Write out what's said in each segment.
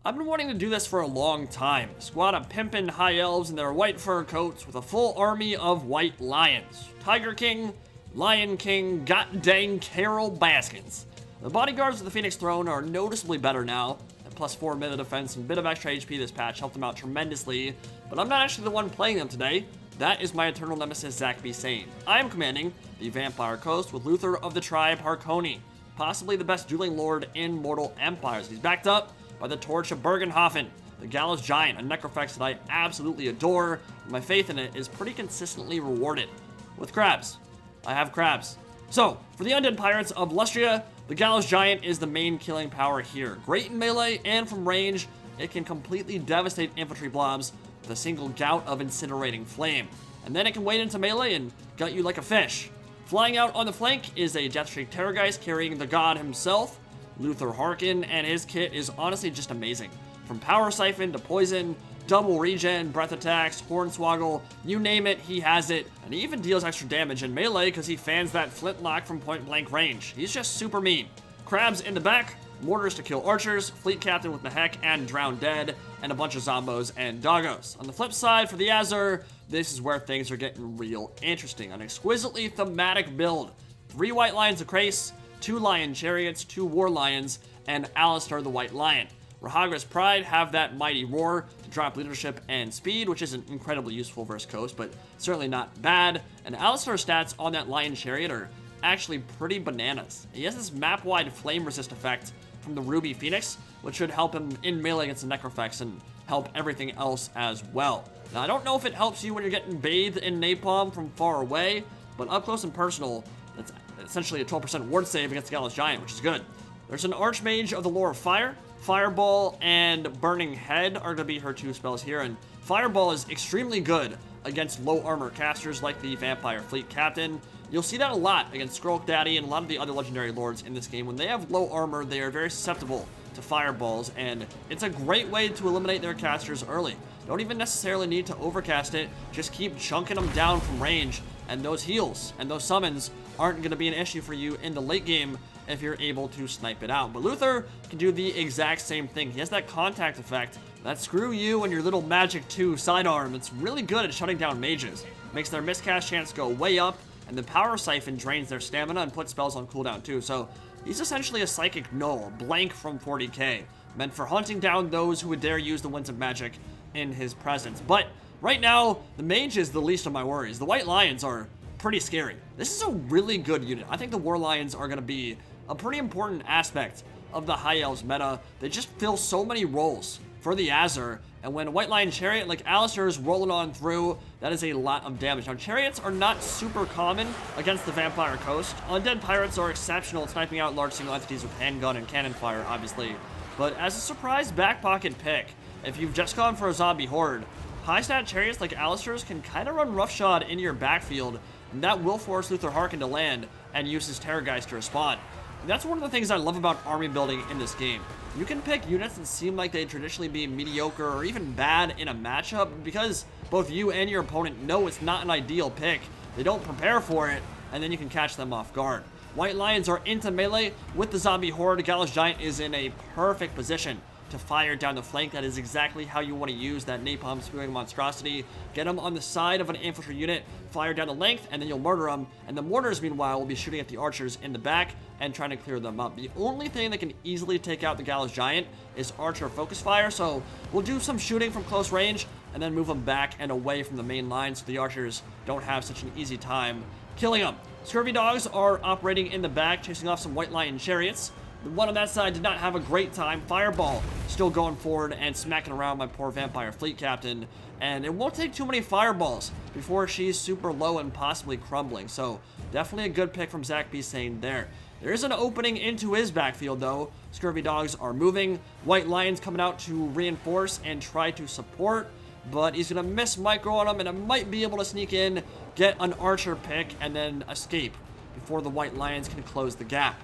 I've been wanting to do this for a long time. A squad of pimpin' High Elves in their white fur coats with a full army of white lions. Tiger King, Lion King, god dang Carol Baskins. The bodyguards of the Phoenix Throne are noticeably better now. At +4 melee defense and a bit of extra HP this patch helped them out tremendously, but I'm not actually the one playing them today. That is my eternal nemesis Zach B. Sane. I am commanding the Vampire Coast with Luthor of the tribe Harkoni, possibly the best dueling lord in Mortal Empires. He's backed up by the Torch of Bergenhofen, the Gallows Giant, a necrofex that I absolutely adore, and my faith in it is pretty consistently rewarded. With crabs. I have crabs. So, for the Undead Pirates of Lustria, the Gallows Giant is the main killing power here. Great in melee, and from range, it can completely devastate infantry blobs with a single gout of incinerating flame. And then it can wade into melee and gut you like a fish. Flying out on the flank is a Deathstreak Terrorgeist carrying the god himself, Luthor Harkon, and his kit is honestly just amazing. From Power Siphon to Poison, double regen, breath attacks, Hornswoggle, you name it, he has it. And he even deals extra damage in melee because he fans that flintlock from point blank range. He's just super mean. Crabs in the back, mortars to kill archers, fleet captain with Nahek and Drown Dead, and a bunch of zombos and doggos. On the flip side, for the Azure, this is where things are getting real interesting. An exquisitely thematic build. 3 white lions of Crace, 2 lion chariots, 2 war lions, and Alastar the White Lion. Rahagra's Pride have that mighty roar to drop leadership and speed, which isn't incredibly useful versus Coast, but certainly not bad. And Alastar's stats on that lion chariot are actually pretty bananas. He has this map-wide flame resist effect from the Ruby Phoenix, which should help him in melee against the necrofex and help everything else as well. Now, I don't know if it helps you when you're getting bathed in napalm from far away, but up close and personal, that's essentially a 12% ward save against the Gallows Giant, which is good. There's an Archmage of the Lore of Fire. Fireball and Burning Head are going to be her 2 spells here, and Fireball is extremely good against low armor casters like the Vampire Fleet Captain. You'll see that a lot against Skrulk Daddy and a lot of the other legendary lords in this game. When they have low armor, they are very susceptible to fireballs, and it's a great way to eliminate their casters early. Don't even necessarily need to overcast it, just keep chunking them down from range, and those heals and those summons aren't going to be an issue for you in the late game if you're able to snipe it out. But Luthor can do the exact same thing. He has that contact effect that screw you and your little Magic 2 sidearm. It's really good at shutting down mages. Makes their miscast chance go way up, and the Power Siphon drains their stamina and puts spells on cooldown too. So he's essentially a Psychic Null, blank from 40k, meant for hunting down those who would dare use the Winds of Magic in his presence. But right now, the mage is the least of my worries. The White Lions are pretty scary. This is a really good unit. I think the War Lions are going to be a pretty important aspect of the High Elves meta. They just fill so many roles for the Azure, and when a White Lion Chariot like Alastar is rolling on through, that is a lot of damage. Now, Chariots are not super common against the Vampire Coast. Undead Pirates are exceptional at sniping out large single entities with handgun and cannon fire, obviously. But as a surprise back pocket pick, if you've just gone for a zombie horde, high stat Chariots like Alastar's can kind of run roughshod into your backfield, and that will force Luthor Harkon to land and use his Terrorgeist to respond. And that's one of the things I love about army building in this game. You can pick units that seem like they'd traditionally be mediocre or even bad in a matchup because both you and your opponent know it's not an ideal pick. They don't prepare for it, and then you can catch them off guard. White Lions are into melee with the zombie horde. Gallows Giant is in a perfect position to fire down the flank. That is exactly how you want to use that napalm spewing monstrosity. Get them on the side of an infantry unit, fire down the length, and then you'll murder them. And the mortars, meanwhile, will be shooting at the archers in the back and trying to clear them up. The only thing that can easily take out the Gallows Giant is archer focus fire, so we'll do some shooting from close range and then move them back and away from the main line so the archers don't have such an easy time killing them. Scurvy Dogs are operating in the back, chasing off some White Lion Chariots. The one on that side did not have a great time. Fireball still going forward and smacking around my poor Vampire Fleet Captain. And it won't take too many fireballs before she's super low and possibly crumbling. So definitely a good pick from Zach B. Sane there. There is an opening into his backfield though. Scurvy Dogs are moving. White Lions coming out to reinforce and try to support. But he's going to miss micro on him, and it might be able to sneak in, get an archer pick, and then escape before the White Lions can close the gap.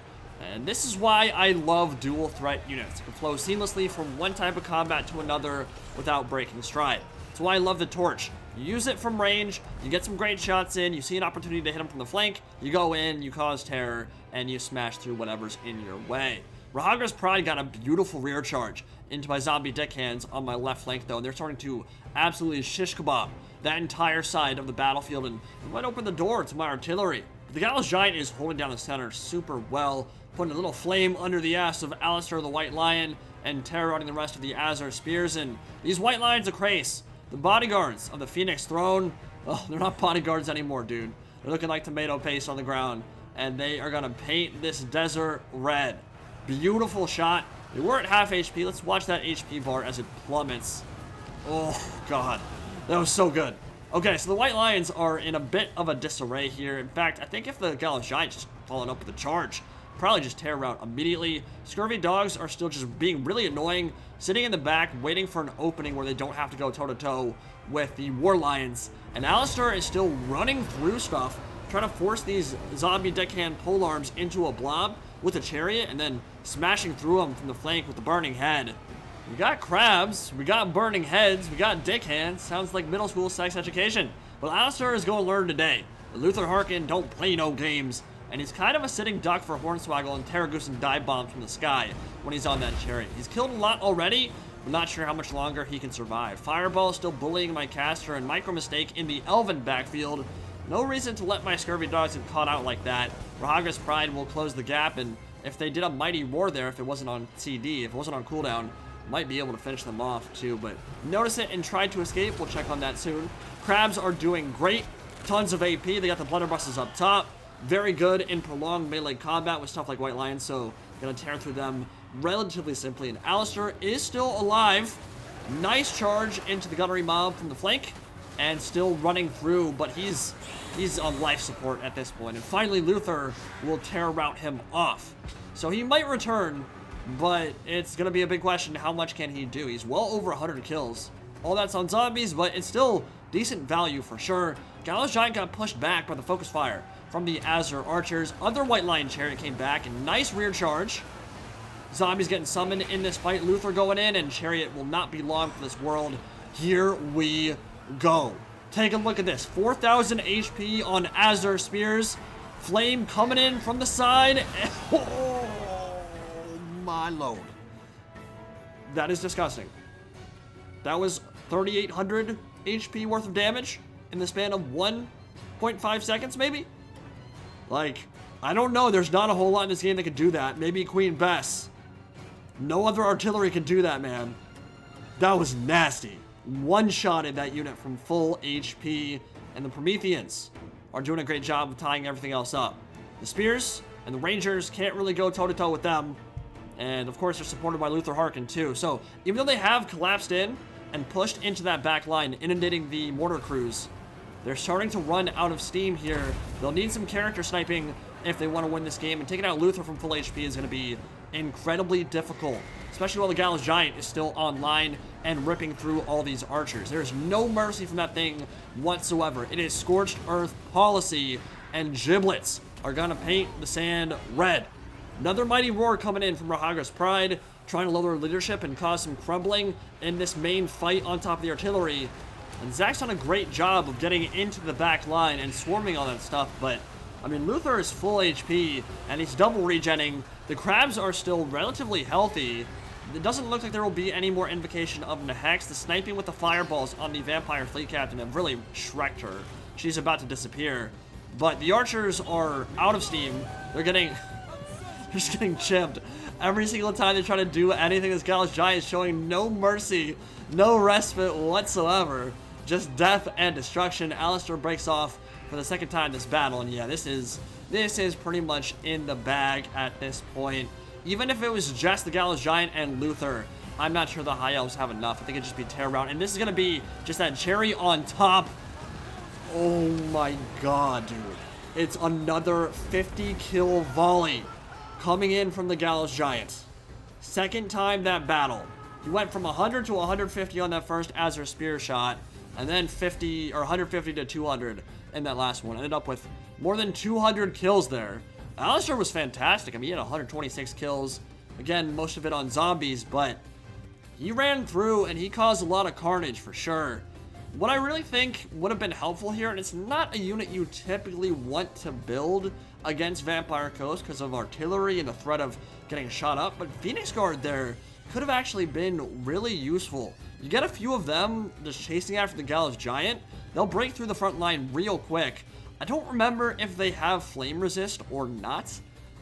And this is why I love dual threat units. It can flow seamlessly from one type of combat to another without breaking stride. That's why I love the Torch. You use it from range, you get some great shots in, you see an opportunity to hit them from the flank, you go in, you cause terror, and you smash through whatever's in your way. Rahagra's Pride got a beautiful rear charge. into my zombie deckhands on my left flank, though, and they're starting to absolutely shish kebab that entire side of the battlefield, and it might open the door to my artillery. But the Gallows Giant is holding down the center super well, putting a little flame under the ass of Alastar the White Lion and terrorizing the rest of the Azure Spears. And these White Lions are crazy. The bodyguards of the Phoenix Throne, oh, they're not bodyguards anymore, dude. They're looking like tomato paste on the ground, and they are gonna paint this desert red. Beautiful shot. They were at half HP. Let's watch that HP bar as it plummets. Oh, God. That was so good. Okay, so the White Lions are in a bit of a disarray here. In fact, I think if the Gallows Giant just followed up with a charge, probably just tear out immediately. Scurvy Dogs are still just being really annoying, sitting in the back, waiting for an opening where they don't have to go toe-to-toe with the War Lions. And Alastar is still running through stuff, trying to force these zombie deckhand polearms into a blob with a chariot, and then smashing through them from the flank with the burning head. We got crabs, we got burning heads, we got dickhands. Sounds like middle school sex education. But Alastar is going to learn today. The Luthor Harkon don't play no games, and he's kind of a sitting duck for Hornswoggle and Terragoose and dive bombs from the sky when he's on that chariot. He's killed a lot already. I'm not sure how much longer he can survive. Fireball still bullying my caster, and Micro Mistake in the Elven backfield. No reason to let my Scurvy Dogs get caught out like that. Rahaga's Pride will close the gap, and if they did a Mighty Roar there, if it wasn't on CD, if it wasn't on cooldown, might be able to finish them off too. But notice it and try to escape. We'll check on that soon. Crabs are doing great. Tons of AP. They got the blunderbusses up top. Very good in prolonged melee combat with stuff like White Lion, so gonna tear through them relatively simply. And Alastar is still alive. Nice charge into the gunnery mob from the flank, and still running through, but he's on life support at this point. And finally, Luthor will tear route him off. So he might return, but it's gonna be a big question. How much can he do? He's well over 100 kills. All that's on zombies, but it's still decent value for sure. Gallows Giant got pushed back by the focus fire from the Azure Archers. Other White Lion Chariot came back, and nice rear charge. Zombies getting summoned in this fight. Luthor going in, and Chariot will not be long for this world. Here we go. Take a look at this. 4,000 HP on Azure Spears. Flame coming in from the side. Oh, my lord. That is disgusting. That was 3,800 HP worth of damage in the span of 1.5 seconds, maybe? Like, I don't know. There's not a whole lot in this game that can do that. Maybe Queen Bess. No other artillery can do that, man. That was nasty. One-shotted that unit from full HP, and the Prometheans are doing a great job of tying everything else up. The Spears and the Rangers can't really go toe-to-toe with them, and of course they're supported by Luthor Harkon too. So even though they have collapsed in and pushed into that back line, inundating the mortar crews, they're starting to run out of steam here. They'll need some character sniping if they want to win this game, and taking out Luthor from full HP is going to be incredibly difficult, especially while the Gallows Giant is still online and ripping through all these archers. There's no mercy from that thing whatsoever. It is scorched earth policy, and giblets are gonna paint the sand red. Another mighty roar coming in from Rahaga's Pride, trying to lower leadership and cause some crumbling in this main fight on top of the artillery. And Zach's done a great job of getting into the back line and swarming all that stuff, but I mean, Luthor is full HP, and he's double regenning. The crabs are still relatively healthy. It doesn't look like there will be any more invocation of Nahex. The sniping with the fireballs on the Vampire Fleet Captain have really shreked her. She's about to disappear. But the archers are out of steam. They're getting... they're just getting chipped. Every single time they try to do anything, this Gallows Giant is showing no mercy, no respite whatsoever. Just death and destruction. Alastar breaks off for the second time this battle, and yeah, this is pretty much in the bag at this point. Even if it was just the Gallows Giant and Luthor, I'm not sure the High Elves have enough. I think it'd just be tear round, and this is gonna be just that cherry on top. Oh my god, dude. It's another 50 kill volley coming in from the Gallows Giant. Second time that battle. He went from 100 to 150 on that first Azure Spear shot, and then 50 or 150 to 200 in that last one. Ended up with more than 200 kills there. Alastar was fantastic. I mean, he had 126 kills. Again, most of it on zombies, but he ran through and he caused a lot of carnage for sure. What I really think would have been helpful here, and it's not a unit you typically want to build against Vampire Coast because of artillery and the threat of getting shot up, but Phoenix Guard there could have actually been really useful. You get a few of them just chasing after the Gallows Giant, they'll break through the front line real quick. I don't remember if they have flame resist or not.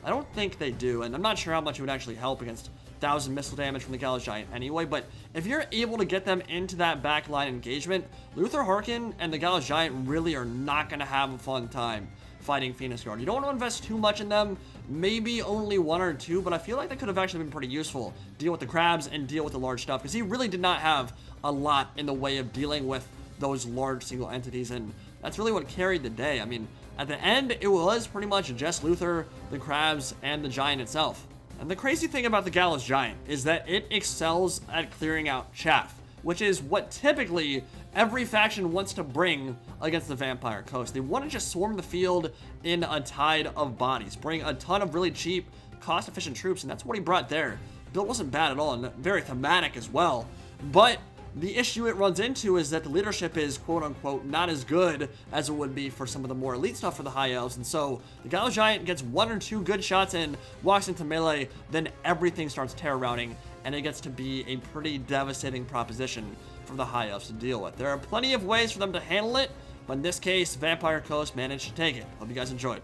I don't think they do, and I'm not sure how much it would actually help against 1,000 missile damage from the Gallows Giant anyway, but if you're able to get them into that backline engagement, Luthor Harkon and the Gallows Giant really are not going to have a fun time fighting Phoenix Guard. You don't want to invest too much in them, maybe only 1 or 2, but I feel like that could have actually been pretty useful. Deal with the crabs and deal with the large stuff, because he really did not have a lot in the way of dealing with those large single entities, and that's really what carried the day. I mean, at the end, it was pretty much just Luthor, the crabs, and the giant itself. And the crazy thing about the Gallows Giant is that it excels at clearing out chaff, which is what typically every faction wants to bring against the Vampire Coast. They want to just swarm the field in a tide of bodies, bring a ton of really cheap, cost-efficient troops, and that's what he brought there. The build wasn't bad at all, and very thematic as well, but the issue it runs into is that the leadership is, quote-unquote, not as good as it would be for some of the more elite stuff for the High Elves, and so the Gallows Giant gets 1 or 2 good shots in, walks into melee, then everything starts terror routing, and it gets to be a pretty devastating proposition for the High Elves to deal with. There are plenty of ways for them to handle it, but in this case, Vampire Coast managed to take it. Hope you guys enjoyed.